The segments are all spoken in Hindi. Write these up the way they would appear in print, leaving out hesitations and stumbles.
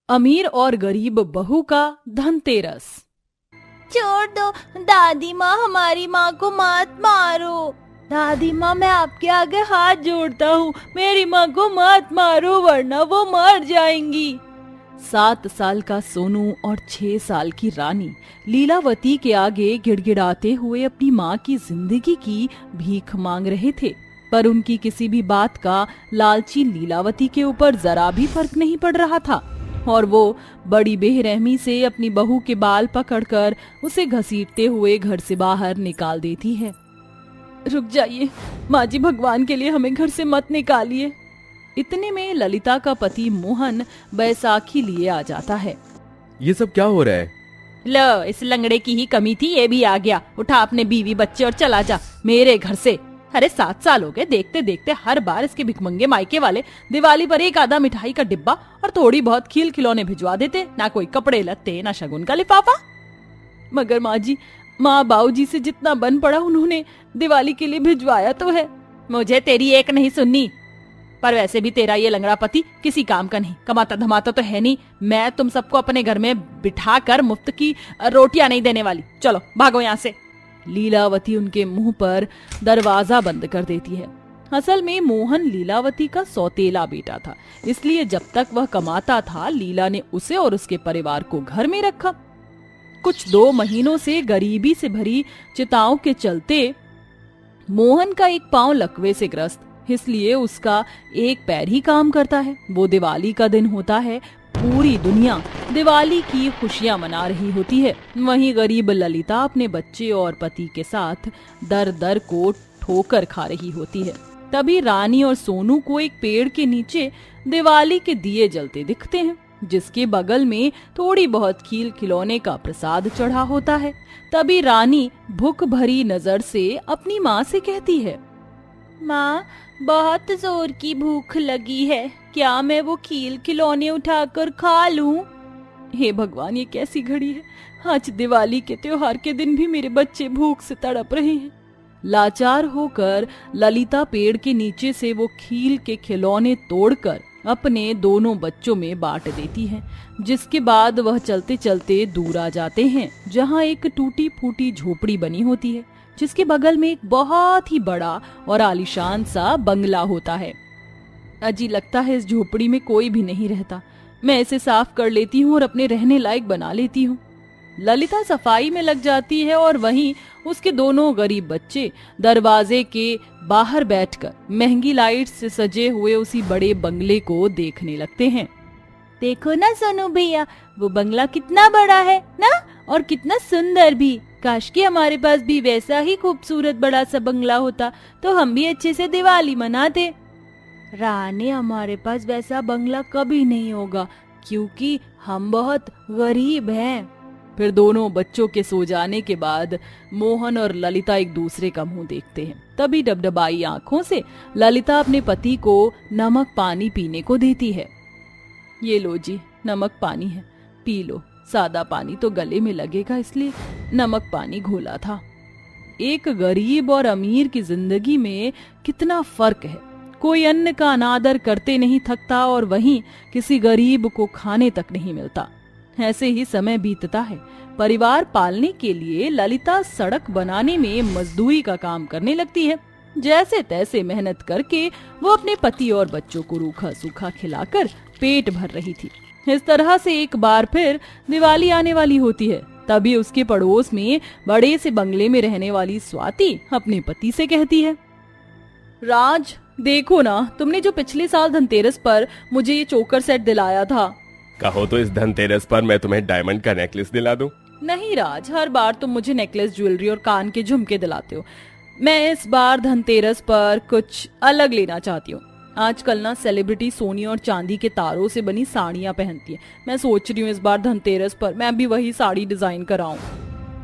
अमीर और गरीब बहू का धनतेरस। छोड़ दो दादी माँ, हमारी माँ को मत मारो। दादी माँ, मैं आपके आगे हाथ जोड़ता हूँ, मेरी माँ को मत मारो वरना वो मर जाएंगी। 7 साल का सोनू और 6 साल की रानी लीलावती के आगे गिड़गिड़ाते हुए अपनी माँ की जिंदगी की भीख मांग रहे थे, पर उनकी किसी भी बात का लालची लीलावती के ऊपर जरा भी फर्क नहीं पड़ रहा था और वो बड़ी बेरहमी से अपनी बहू के बाल पकड़कर उसे घसीटते हुए घर से बाहर निकाल देती है। रुक जाइए माँ जी, भगवान के लिए हमें घर से मत निकालिए। इतने में ललिता का पति मोहन बैसाखी लिए आ जाता है। ये सब क्या हो रहा है? लो, इस लंगड़े की ही कमी थी, ये भी आ गया। उठा अपने बीवी बच्चे और चला जा मेरे घर से। अरे 7 साल हो गए, देखते देखते हर बार इसके भिखमंगे मायके वाले दिवाली पर एक आधा मिठाई का डिब्बा और थोड़ी बहुत खील खिलौने भिजवा देते, ना कोई कपड़े लत्ते ना शगुन का लिफाफा। मगर माँ जी, माँ बाबूजी से जितना बन पड़ा उन्होंने दिवाली के लिए भिजवाया तो है। मुझे तेरी एक नहीं सुननी, पर वैसे भी तेरा ये लंगड़ा पति किसी काम का नहीं, कमाता धमाता तो है नहीं। मैं तुम सबको अपने घर में बिठा कर मुफ्त की रोटियां नहीं देने वाली, चलो भागो यहाँ से। लीलावती उनके मुंह पर दरवाजा बंद कर देती है। असल में मोहन लीलावती का सौतेला बेटा था, इसलिए जब तक वह कमाता था लीला ने उसे और उसके परिवार को घर में रखा। कुछ 2 महीनों से गरीबी से भरी चिताओं के चलते मोहन का एक पांव लकवे से ग्रस्त, इसलिए उसका एक पैर ही काम करता है। वो दिवाली का दिन होता है, पूरी दुनिया दिवाली की खुशियां मना रही होती है। वहीं गरीब ललिता अपने बच्चे और पति के साथ दर दर को ठोकर खा रही होती है। तभी रानी और सोनू को एक पेड़ के नीचे दिवाली के दिए जलते दिखते हैं, जिसके बगल में थोड़ी बहुत खील खिलौने का प्रसाद चढ़ा होता है। तभी रानी भूख भरी नजर से अपनी माँ से कहती है, माँ, बहुत जोर की भूख लगी है, क्या मैं वो खील खिलौने उठाकर खा लूं? हे भगवान, ये कैसी घड़ी है, आज दिवाली के त्योहार के दिन भी मेरे बच्चे भूख से तड़प रहे हैं। लाचार होकर ललिता पेड़ के नीचे से वो खील के खिलौने तोड़कर अपने दोनों बच्चों में बांट देती है, जिसके बाद वह चलते चलते दूर आ जाते हैं, जहाँ एक टूटी फूटी झोपड़ी बनी होती है, जिसके बगल में एक बहुत ही बड़ा और आलीशान सा बंगला होता है। अजी, लगता है इस झोपड़ी में कोई भी नहीं रहता, मैं इसे साफ कर लेती हूँ और अपने रहने लायक बना लेती हूँ। ललिता सफाई में लग जाती है और वहीं उसके दोनों गरीब बच्चे दरवाजे के बाहर बैठकर महंगी लाइट से सजे हुए उसी बड़े बंगले को देखने लगते हैं। देखो ना सोनू भैया, वो बंगला कितना बड़ा है ना, और कितना सुंदर भी। काश कि हमारे पास भी वैसा ही खूबसूरत बड़ा सा बंगला होता, तो हम भी अच्छे से दिवाली मनाते। रानी, हमारे पास वैसा बंगला कभी नहीं होगा, क्योंकि हम बहुत गरीब हैं। फिर दोनों बच्चों के सो जाने के बाद मोहन और ललिता एक दूसरे का मुंह देखते हैं। तभी डबडबाई आंखों से ललिता अपने पति को नमक पानी पीने को देती है। ये लो जी, नमक पानी है, पी लो। सादा पानी तो गले में लगेगा, इसलिए नमक पानी घोला था। एक गरीब और अमीर की जिंदगी में कितना फर्क है। कोई अन्न का अनादर करते नहीं थकता और वहीं किसी गरीब को खाने तक नहीं मिलता। ऐसे ही समय बीतता है। परिवार पालने के लिए ललिता सड़क बनाने में मजदूरी का काम करने लगती है। जैसे तैसे मेहनत करके वो अपने पति और बच्चों को रूखा सूखा खिलाकर पेट भर रही थी। इस तरह से एक बार फिर दिवाली आने वाली होती है। तभी उसके पड़ोस में बड़े से बंगले में रहने वाली स्वाति अपने पति से कहती है, राज, देखो ना, तुमने जो पिछले साल धनतेरस पर मुझे ये चोकर सेट दिलाया था। कहो तो इस धनतेरस पर मैं तुम्हें डायमंड का नेकलेस दिला दूं? नहीं राज, हर बार तुम मुझे नेकलेस, ज्वेलरी और कान के झुमके दिलाते हो। मैं इस बार धनतेरस पर कुछ अलग लेना चाहती हूँ। आजकल ना सेलिब्रिटी सोने और चांदी के तारों से बनी साड़ियाँ पहनती है। मैं सोच रही हूँ इस बार धनतेरस पर मैं भी वही साड़ी डिजाइन कराऊं।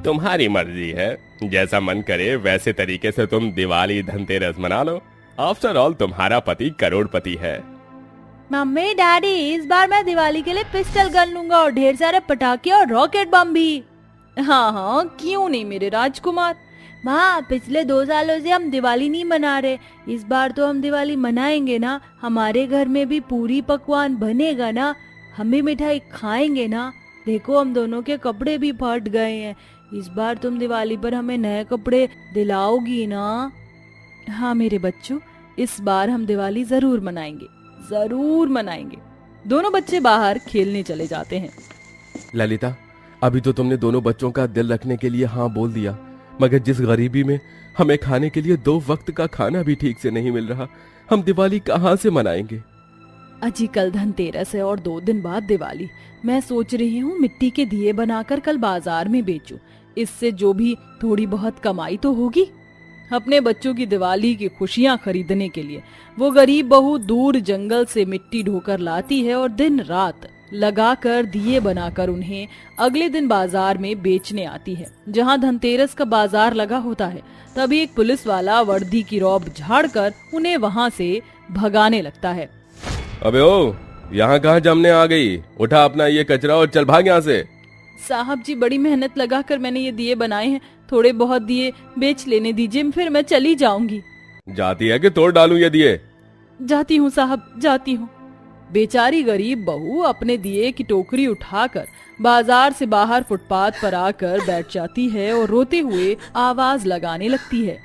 तुम्हारी मर्जी है, जैसा मन करे वैसे तरीके से तुम दिवाली धनतेरस मना लो। आफ्टर ऑल तुम्हारा पति करोड़पति है। मम्मी डैडी, इस बार मैं दिवाली के लिए पिस्टल गन लूंगा और ढेर सारे पटाखे और रॉकेट बम भी। हाँ हाँ, क्यों नहीं मेरे राजकुमार। माँ, पिछले 2 सालों से हम दिवाली नहीं मना रहे, इस बार तो हम दिवाली मनाएंगे ना। हमारे घर में भी पूरी पकवान बनेगा ना। हम भी मिठाई खाएंगे ना। देखो हम दोनों के कपड़े भी फट गए हैं, इस बार तुम दिवाली पर हमें नए कपड़े दिलाओगी ना? हाँ मेरे बच्चों, इस बार हम दिवाली जरूर मनाएंगे, जरूर मनाएंगे। दोनों बच्चे बाहर खेलने चले जाते हैं। ललिता, अभी तो तुमने दोनों बच्चों का दिल रखने के लिए हाँ बोल दिया, मगर जिस गरीबी में हमें खाने के लिए 2 वक्त का खाना भी ठीक से नहीं मिल रहा, हम दिवाली कहाँ से मनाएंगे? अजी कल धनतेरस है और 2 दिन बाद दिवाली। मैं सोच रही हूँ मिट्टी के दिए बनाकर कल बाजार में बेचूं, इससे जो भी थोड़ी बहुत कमाई तो होगी। अपने बच्चों की दिवाली की खुशियाँ खरीदने के लिए वो गरीब बहू दूर जंगल से मिट्टी ढोकर लाती है और दिन रात लगाकर दिए बनाकर उन्हें अगले दिन बाजार में बेचने आती है। जहाँ धनतेरस का बाजार लगा होता है, तभी एक पुलिस वाला वर्दी की रौब झाड़कर उन्हें वहाँ से भगाने लगता है। अबे ओ, यहाँ कहाँ जमने आ गई? उठा अपना ये कचरा और चल भाग यहाँ से। साहब जी, बड़ी मेहनत लगाकर मैंने ये दिए बनाए हैं, थोड़े बहुत दिए बेच लेने दीजिए, फिर मैं चली जाऊंगी। जाती है कि तोड़ डालूं ये दिए? जाती हूँ साहब, जाती हूँ। बेचारी गरीब बहू अपने दिए की टोकरी उठाकर बाजार से बाहर फुटपाथ पर आकर बैठ जाती है और रोते हुए आवाज लगाने लगती है।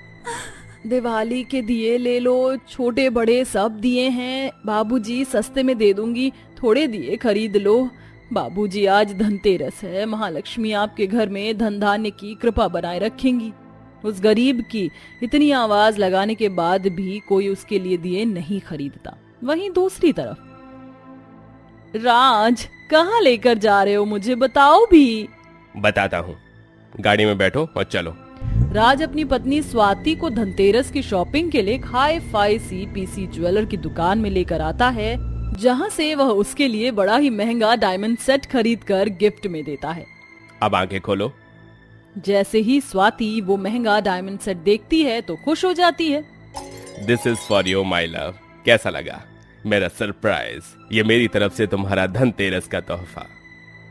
दिवाली के दिए ले लो, छोटे बड़े सब दिए हैं बाबूजी, सस्ते में दे दूंगी, थोड़े दिए खरीद लो। बाबूजी आज धनतेरस है, महालक्ष्मी आपके घर में धन धान्य की कृपा बनाए रखेंगी। उस गरीब की इतनी आवाज लगाने के बाद भी कोई उसके लिए दिए नहीं खरीदता। वहीं दूसरी तरफ, राज कहाँ लेकर जा रहे हो, मुझे बताओ भी। बताता हूँ, गाड़ी में बैठो और चलो। राज अपनी पत्नी स्वाति को धनतेरस की शॉपिंग के लिए हाई फाई सी पीसी ज्वेलर की दुकान में लेकर आता है, जहाँ से वह उसके लिए बड़ा ही महंगा डायमंड सेट खरीद कर गिफ्ट में देता है। अब आंखें खोलो। जैसे ही स्वाति वो महंगा डायमंड सेट देखती है तो खुश हो जाती है। This is for you my love. कैसा लगा मेरा सरप्राइज? ये मेरी तरफ से तुम्हारा धनतेरस का तोहफा।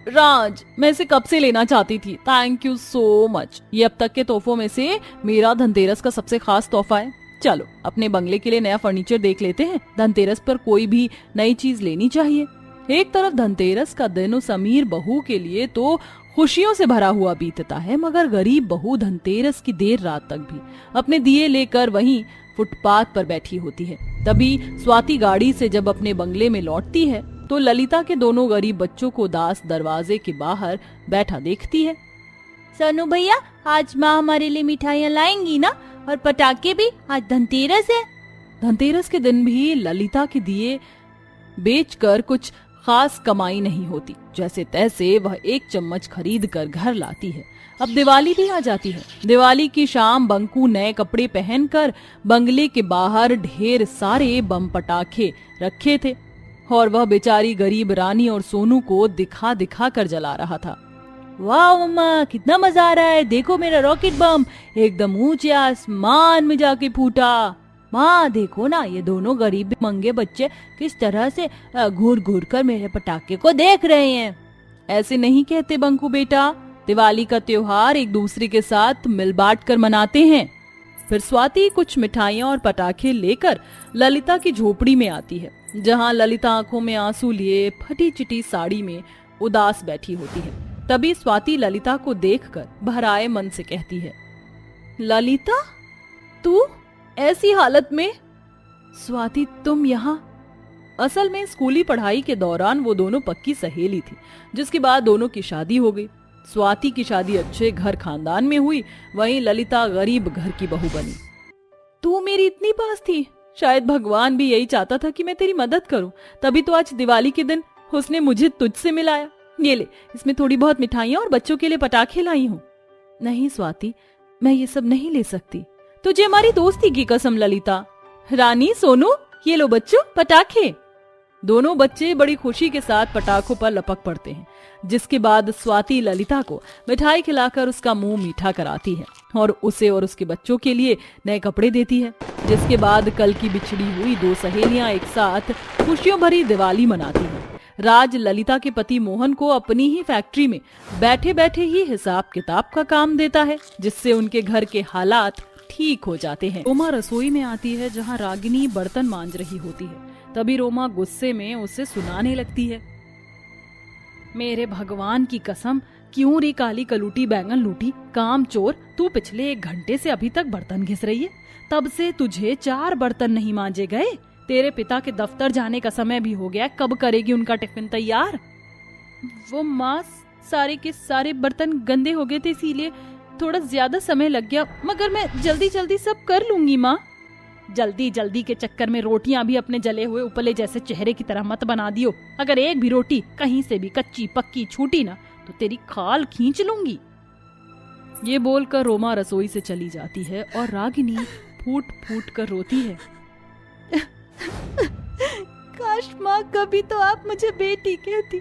राज, मैं इसे कब से लेना चाहती थी, थैंक यू सो मच। ये अब तक के तोहफों में से मेरा धनतेरस का सबसे खास तोहफा है। चलो अपने बंगले के लिए नया फर्नीचर देख लेते हैं, धनतेरस पर कोई भी नई चीज लेनी चाहिए। एक तरफ धनतेरस का दिन उस अमीर बहू के लिए तो खुशियों से भरा हुआ बीतता है, मगर गरीब बहू धनतेरस की देर रात तक भी अपने दिए लेकर वहीं फुटपाथ पर बैठी होती है। तभी स्वाति गाड़ी से जब अपने बंगले में लौटती है तो ललिता के दोनों गरीब बच्चों को दास दरवाजे के बाहर बैठा देखती है। सोनू भैया, आज माँ हमारे लिए मिठाइयाँ लाएंगी ना, और पटाखे भी, आज धनतेरस है। धनतेरस के दिन भी ललिता के दिए बेचकर कुछ खास कमाई नहीं होती। जैसे तैसे वह 1 चम्मच खरीद कर घर लाती है। अब दिवाली भी आ जाती है। दिवाली की शाम बंकू नए कपड़े पहनकर बंगले के बाहर ढेर सारे बम पटाखे रखे थे और वह बेचारी गरीब रानी और सोनू को दिखा दिखा कर जला रहा था। वाह मम्मा, कितना मजा आ रहा है, देखो मेरा रॉकेट बम एकदम ऊंचे आसमान में जाके फूटा। माँ देखो ना, ये दोनों गरीब मंगे बच्चे किस तरह से घूर घूर कर मेरे पटाखे को देख रहे हैं। ऐसे नहीं कहते बंकू बेटा, दिवाली का त्योहार एक दूसरे के साथ मिल बांट कर मनाते हैं। फिर स्वाति कुछ मिठाइयाँ और पटाखे लेकर ललिता की झोपड़ी में आती है, जहाँ ललिता आंखों में आंसू लिए फटी चिटी साड़ी में उदास बैठी होती है। तभी स्वाति ललिता को देखकर भराए मन से कहती है, ललिता तू ऐसी हालत में? स्वाति तुम यहाँ? असल में स्कूली पढ़ाई के दौरान वो दोनों पक्की सहेली थी, जिसके बाद दोनों की शादी हो गई। स्वाति की शादी अच्छे घर खानदान में हुई, वहीं ललिता गरीब घर की बहू बनी। तू मेरी इतनी पास थी, शायद भगवान भी यही चाहता था कि मैं तेरी मदद करूं, तभी तो आज दिवाली के दिन उसने मुझे तुझसे मिलाया। ये ले, इसमें थोड़ी बहुत मिठाइयाँ और बच्चों के लिए पटाखे लाई हूँ। नहीं स्वाति, मैं ये सब नहीं ले सकती, तुझे हमारी दोस्ती की कसम। ललिता, रानी, सोनू, ये लो बच्चों पटाखे। दोनों बच्चे बड़ी खुशी के साथ पटाखों पर लपक पड़ते हैं, जिसके बाद स्वाति ललिता को मिठाई खिलाकर उसका मुंह मीठा कराती है और उसे और उसके बच्चों के लिए नए कपड़े देती है। जिसके बाद कल की बिछड़ी हुई 2 सहेलियां एक साथ खुशियों भरी दिवाली मनाती हैं। राज ललिता के पति मोहन को अपनी ही फैक्ट्री में बैठे बैठे ही हिसाब किताब का काम देता है, जिससे उनके घर के हालात ठीक हो जाते हैं। रोमा रसोई में आती है, जहाँ रागिनी बर्तन मांज रही होती है। तभी रोमा गुस्से में उसे सुनाने लगती है, मेरे भगवान की कसम, क्यों रे काली कलूटी बैंगन लूटी, काम चोर, तू पिछले 1 घंटे से अभी तक बर्तन घिस रही है। तब से तुझे 4 बर्तन नहीं मांजे गए। तेरे पिता के दफ्तर जाने का समय भी हो गया, कब करेगी उनका टिफिन तैयार? वो माँ, सारे के सारे बर्तन गंदे हो गए थे, इसीलिए थोड़ा ज्यादा समय लग गया, मगर मैं जल्दी जल्दी सब कर लूंगी माँ। जल्दी जल्दी के चक्कर में रोटियां भी अपने जले हुए उपले जैसे चेहरे की तरह मत बना दियो। अगर एक भी रोटी कहीं से भी कच्ची पक्की छूटी ना तो तेरी खाल खींच लूंगी। ये बोलकर रोमा रसोई से चली जाती है और रागिनी फूट फूट कर रोती है। काश माँ, कभी तो आप मुझे बेटी कहती।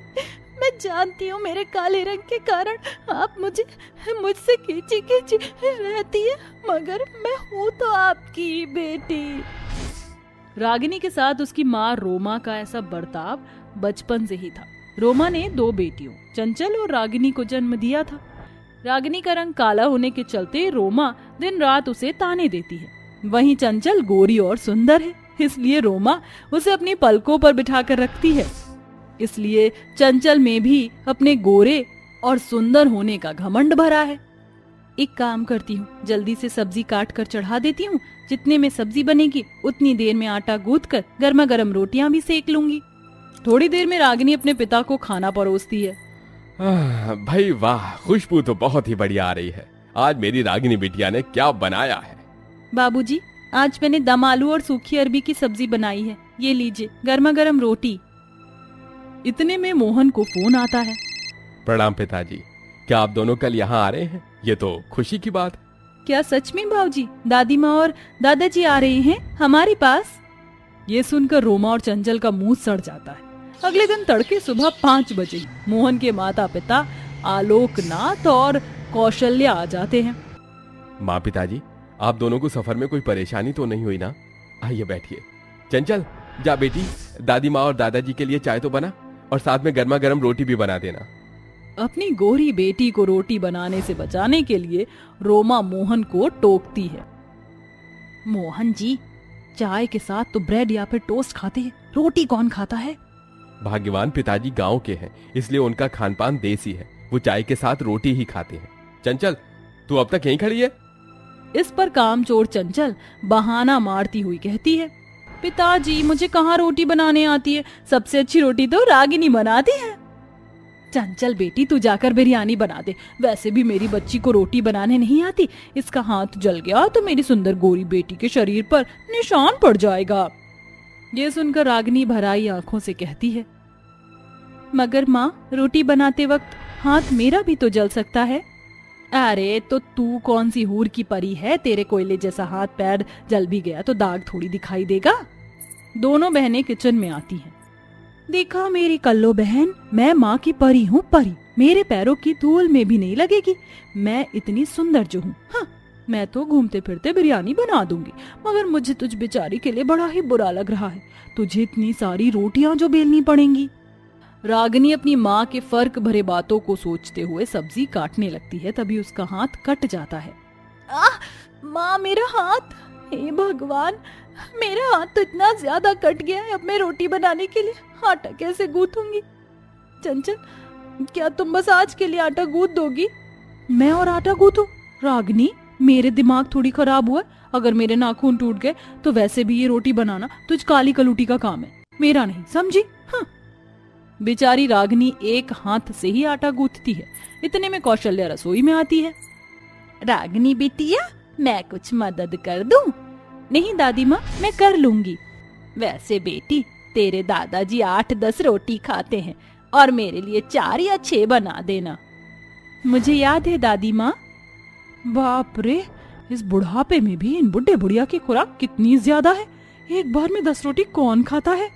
मैं जानती हूँ मेरे काले रंग के कारण आप मुझसे खींची खींची रहती है, मगर मैं हूँ तो आपकी ही बेटी। रागिनी के साथ उसकी माँ रोमा का ऐसा बर्ताव बचपन से ही था। रोमा ने 2 बेटियों चंचल और रागिनी को जन्म दिया था। रागिनी का रंग काला होने के चलते रोमा दिन रात उसे ताने देती है। वहीं चंचल गोरी और सुंदर है, इसलिए रोमा उसे अपनी पलकों पर बिठाकर रखती है। इसलिए चंचल में भी अपने गोरे और सुंदर होने का घमंड भरा है। एक काम करती हूँ, जल्दी से सब्जी काट कर चढ़ा देती हूँ। जितने में सब्जी बनेगी उतनी देर में आटा गूंथ कर गर्मा गर्म रोटियां भी सेक लूंगी। थोड़ी देर में रागिनी अपने पिता को खाना परोसती है। भाई वाह, खुशबू तो बहुत ही बढ़िया आ रही है। आज मेरी रागिनी बिटिया ने क्या बनाया है? बाबूजी, आज मैंने दम आलू और सूखी अरबी की सब्जी बनाई है, ये लीजिए गर्मा गर्म रोटी। इतने में मोहन को फोन आता है। प्रणाम पिताजी, क्या आप दोनों कल यहाँ आ रहे हैं? ये तो खुशी की बात है। क्या सच में बाबूजी? दादी माँ और दादाजी आ रहे हैं हमारे पास? ये सुनकर रोमा और चंचल का मुंह सड़ जाता है। अगले दिन तड़के सुबह 5 बजे मोहन के माता पिता आलोकनाथ और कौशल्या आ जाते हैं। माँ, पिताजी, आप दोनों को सफर में कोई परेशानी तो नहीं हुई ना? आइए बैठिए। चंचल, जा बेटी, दादी माँ और दादाजी के लिए चाय तो बना और साथ में गर्मा गर्म रोटी भी बना देना। अपनी गोरी बेटी को रोटी बनाने से बचाने के लिए रोमा मोहन को टोकती है। मोहन जी, चाय के साथ तो ब्रेड या फिर टोस्ट खाते हैं, रोटी कौन खाता है? भाग्यवान पिताजी गांव के हैं, इसलिए उनका खान पान देसी है। वो चाय के साथ रोटी ही खाते हैं। चंचल, तू अब तक यहीं खड़ी है? इस पर कामचोर चंचल बहाना मारती हुई कहती है, पिताजी, मुझे कहाँ रोटी बनाने आती है, सबसे अच्छी रोटी तो रागिनी बनाती है। चंचल बेटी, तू जाकर बिरयानी बना दे। वैसे भी मेरी बच्ची को रोटी बनाने नहीं आती, इसका हाथ जल गया तो मेरी सुंदर गोरी बेटी के शरीर पर निशान पड़ जाएगा। ये सुनकर रागिनी भराई आंखों से कहती है, मगर माँ, रोटी बनाते वक्त हाथ मेरा भी तो जल सकता है। अरे तो तू कौन सी हूर की परी है, तेरे कोयले जैसा हाथ पैर जल भी गया तो दाग थोड़ी दिखाई देगा। दोनों बहनें किचन में आती हैं। देखा मेरी कल्लो बहन, मैं माँ की परी हूँ, परी। मेरे पैरों की धूल में भी नहीं लगेगी। मैं इतनी सुंदर जो हूँ, हाँ, मैं तो घूमते फिरते बिरयानी बना दूंगी, मगर मुझे तुझ बेचारी के लिए बड़ा ही बुरा लग रहा है। तुझे इतनी सारी रोटियां जो बेलनी पड़ेंगी। रागिनी अपनी माँ के फर्क भरे बातों को सोचते हुए सब्जी काटने लगती है, तभी उसका हाथ कट जाता है। माँ, मेरा हाथ! हे भगवान, मेरा हाथ तो इतना ज्यादा कट गया है, अब मैं रोटी बनाने के लिए आटा कैसे गूंथूंगी? चंचल, क्या तुम बस आज के लिए आटा गूंथ दोगी? मैं और आटा गूंथूं? रागिनी, मेरे दिमाग थोड़ी खराब हुआ। अगर मेरे नाखून टूट गए तो वैसे भी ये रोटी बनाना तुझ काली कलूटी का काम है, मेरा नहीं, समझी? हाँ। बेचारी रागिनी एक हाथ से ही आटा गूंथती है। इतने में कौशल्या रसोई में आती है। रागिनी बिटिया, मैं कुछ मदद कर दूं? नहीं दादी माँ, मैं कर लूंगी। वैसे बेटी, तेरे दादाजी 8-10 रोटी खाते हैं और मेरे लिए 4 या 6 बना देना। मुझे याद है दादी माँ। बाप रे, इस बुढ़ापे में भी इन बुढ़े बुढ़िया की खुराक कितनी ज्यादा है। एक बार में 10 रोटी कौन खाता है?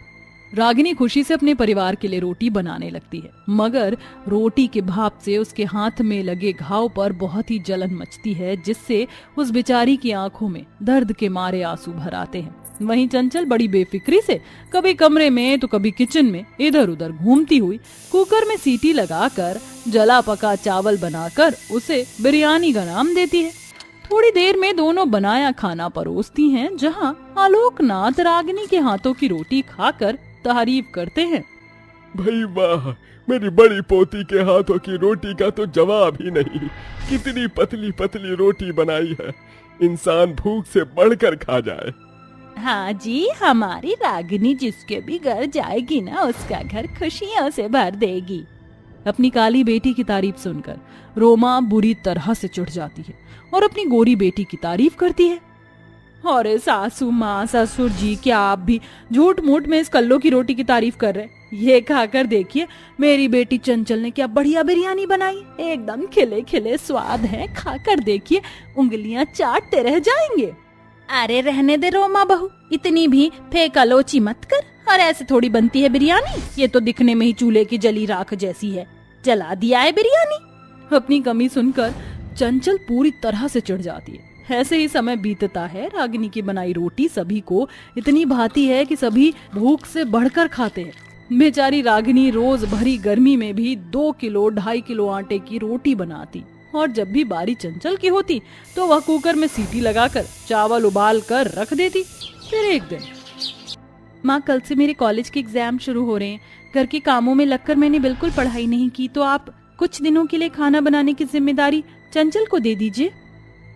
रागिनी खुशी से अपने परिवार के लिए रोटी बनाने लगती है, मगर रोटी के भाप से उसके हाथ में लगे घाव पर बहुत ही जलन मचती है, जिससे उस बेचारी की आंखों में दर्द के मारे आंसू भर आते हैं। वहीं चंचल बड़ी बेफिक्री से कभी कमरे में तो कभी किचन में इधर उधर घूमती हुई कुकर में सीटी लगाकर जला पका चावल बनाकर उसे बिरयानी का नाम देती है। थोड़ी देर में दोनों बनाया खाना परोसती हैं, जहां आलोकनाथ रागिनी के हाथों की रोटी खाकर तारीफ करते हैं। भाई वाह, मेरी बड़ी पोती के हाथों की रोटी का तो जवाब ही नहीं। कितनी पतली पतली रोटी बनाई है, इंसान भूख से बढ़कर खा जाए। हाँ जी, हमारी रागिनी जिसके भी घर जाएगी ना, उसका घर खुशियों से भर देगी। अपनी काली बेटी की तारीफ सुनकर रोमा बुरी तरह से चिढ़ जाती है और अपनी गोरी बेटी की तारीफ करती है। अरे सासू माँ, ससुर जी, क्या आप भी झूठ मूठ में इस कल्लो की रोटी की तारीफ कर रहे? ये खाकर देखिए, मेरी बेटी चंचल ने क्या बढ़िया बिरयानी बनाई, एकदम खिले खिले स्वाद है, खाकर देखिए, उंगलियां चाटते रह जाएंगे। अरे रहने दे रोमा बहू, इतनी भी फेंकालोची मत कर। और ऐसे थोड़ी बनती है बिरयानी, ये तो दिखने में ही चूल्हे की जली राख जैसी है। जला दिया है बिरयानी। अपनी कमी सुनकर चंचल पूरी तरह से चिढ़ जाती है। ऐसे ही समय बीतता है। रागिनी की बनाई रोटी सभी को इतनी भाती है कि सभी भूख से बढ़कर खाते हैं। बेचारी रागिनी रोज भरी गर्मी में भी 2 किलो 2.5 किलो आटे की रोटी बनाती, और जब भी बारी चंचल की होती तो वह कुकर में सीटी लगाकर चावल उबाल कर रख देती। फिर एक दिन, माँ कल से मेरे कॉलेज के एग्जाम शुरू हो रहे हैं, घर के कामों में लगकर मैंने बिल्कुल पढ़ाई नहीं की, तो आप कुछ दिनों के लिए खाना बनाने की जिम्मेदारी चंचल को दे दीजिए।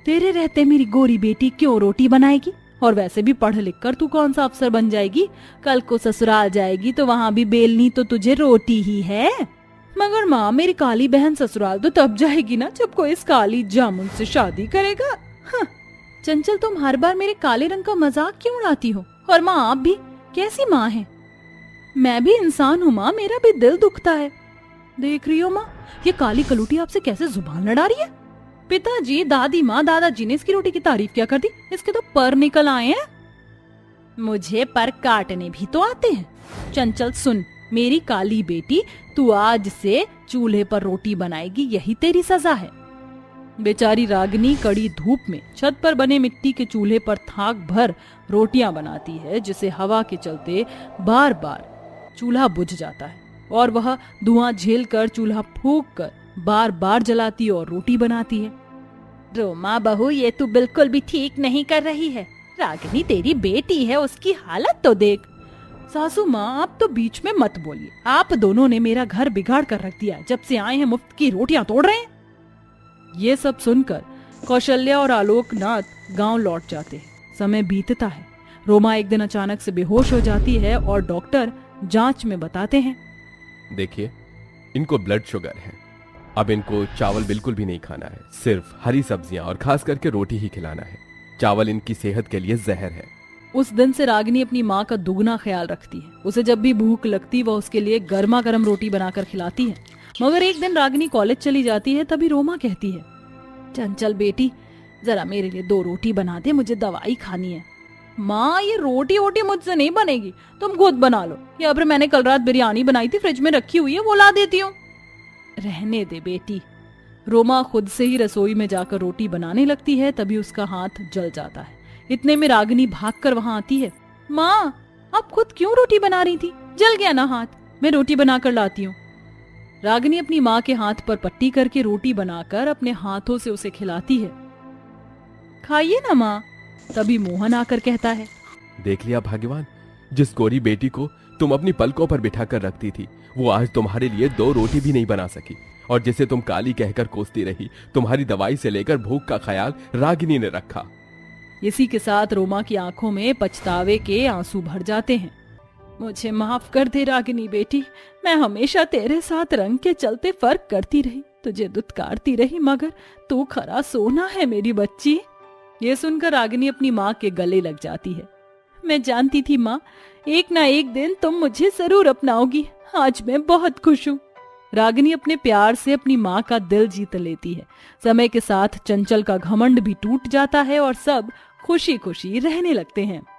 तेरे रहते मेरी गोरी बेटी क्यों रोटी बनाएगी? और वैसे भी पढ़ लिख कर तू कौन सा अफसर बन जाएगी? कल को ससुराल जाएगी तो वहाँ भी बेलनी तो तुझे रोटी ही है। मगर माँ, मेरी काली बहन ससुराल तो तब जाएगी ना जब कोई इस काली जामुन से शादी करेगा। हाँ। चंचल, तुम हर बार मेरे काले रंग का मजाक क्यों उड़ाती हो? और माँ, आप भी कैसी माँ है? मैं भी इंसान हूँ माँ, मेरा भी दिल दुखता है। देख रही हो माँ, ये काली कलूटी आपसे कैसे जुबान लड़ा रही है। पिताजी, दादी माँ, दादाजी ने इसकी रोटी की तारीफ क्या कर दी, इसके तो पर निकल आए हैं। मुझे पर काटने भी तो आते हैं। चंचल सुन, मेरी काली बेटी, तू आज से चूल्हे पर रोटी बनाएगी, यही तेरी सजा है। बेचारी रागिनी कड़ी धूप में छत पर बने मिट्टी के चूल्हे पर थाक भर रोटियां बनाती है, जिसे हवा के चलते बार बार चूल्हा बुझ जाता है और वह धुआं झेल कर चूल्हा फूंक कर बार बार जलाती और रोटी बनाती है। रोमा बहू, ये तू बिल्कुल भी ठीक नहीं कर रही है। रागिनी तेरी बेटी है, उसकी हालत तो देख। सासू माँ, आप तो बीच में मत बोलिए। आप दोनों ने मेरा घर बिगाड़ कर रख दिया। जब से आए हैं मुफ्त की रोटियां तोड़ रहे हैं। ये सब सुनकर कौशल्या और आलोकनाथ गांव लौट जाते हैं। समय बीतता है। रोमा एक दिन अचानक से बेहोश हो जाती है और डॉक्टर जांच में बताते हैं, देखिए, इनको ब्लड शुगर है। अब इनको चावल बिल्कुल भी नहीं खाना है, सिर्फ हरी सब्जियां और खास करके रोटी ही खिलाना है। चावल इनकी सेहत के लिए जहर है। उस दिन से रागिनी अपनी माँ का दुगना ख्याल रखती है। उसे जब भी भूख लगती वह उसके लिए गर्मा गर्म रोटी बनाकर खिलाती है। मगर एक दिन रागिनी कॉलेज चली जाती है, तभी रोमा कहती है, चंचल बेटी, जरा मेरे लिए 2 रोटी बना दे, मुझे दवाई खानी है। माँ, ये रोटी वोटी मुझसे नहीं बनेगी, तुम खुद बना लो, या फिर मैंने कल रात बिरयानी बनाई थी, फ्रिज में रखी हुई है, वो ला देती हूँ। रहने दे बेटी। रोमा खुद से ही रसोई में जाकर रोटी बनाने लगती है। तभी उसका हाथ जल जाता है। इतने में रागिनी भागकर वहां आती है। माँ, आप खुद क्यों रोटी बना रही थी? जल गया ना हाथ, मैं रोटी बनाकर लाती हूँ। रागिनी अपनी माँ के हाथ पर पट्टी करके रोटी बनाकर अपने हाथों से उसे खिलाती है। खाइए ना माँ। तभी मोहन आकर कहता है, देख लिया भाग्यवान, जिस गोरी बेटी को तुम अपनी पलकों पर बिठा कर रखती थी, वो आज तुम्हारे लिए 2 रोटी भी नहीं बना सकी। और जिसे तुम काली कहकर कोसती रही, तुम्हारी दवाई से लेकर भूख का ख्याल रागिनी ने रखा। इसी के साथ रोमा की आंखों में पछतावे के आंसू भर जाते हैं। मुझे माफ कर दे रागिनी बेटी, मैं हमेशा तेरे साथ रंग के चलते फर्क करती रही, तुझे दुत्कारती रही, मगर तू खरा सोना है मेरी बच्ची। ये सुनकर रागिनी अपनी माँ के गले लग जाती है। मैं जानती थी माँ, एक ना एक दिन तुम मुझे जरूर अपनाओगी। आज मैं बहुत खुश हूँ। रागिनी अपने प्यार से अपनी माँ का दिल जीत लेती है। समय के साथ चंचल का घमंड भी टूट जाता है और सब खुशी खुशी रहने लगते हैं।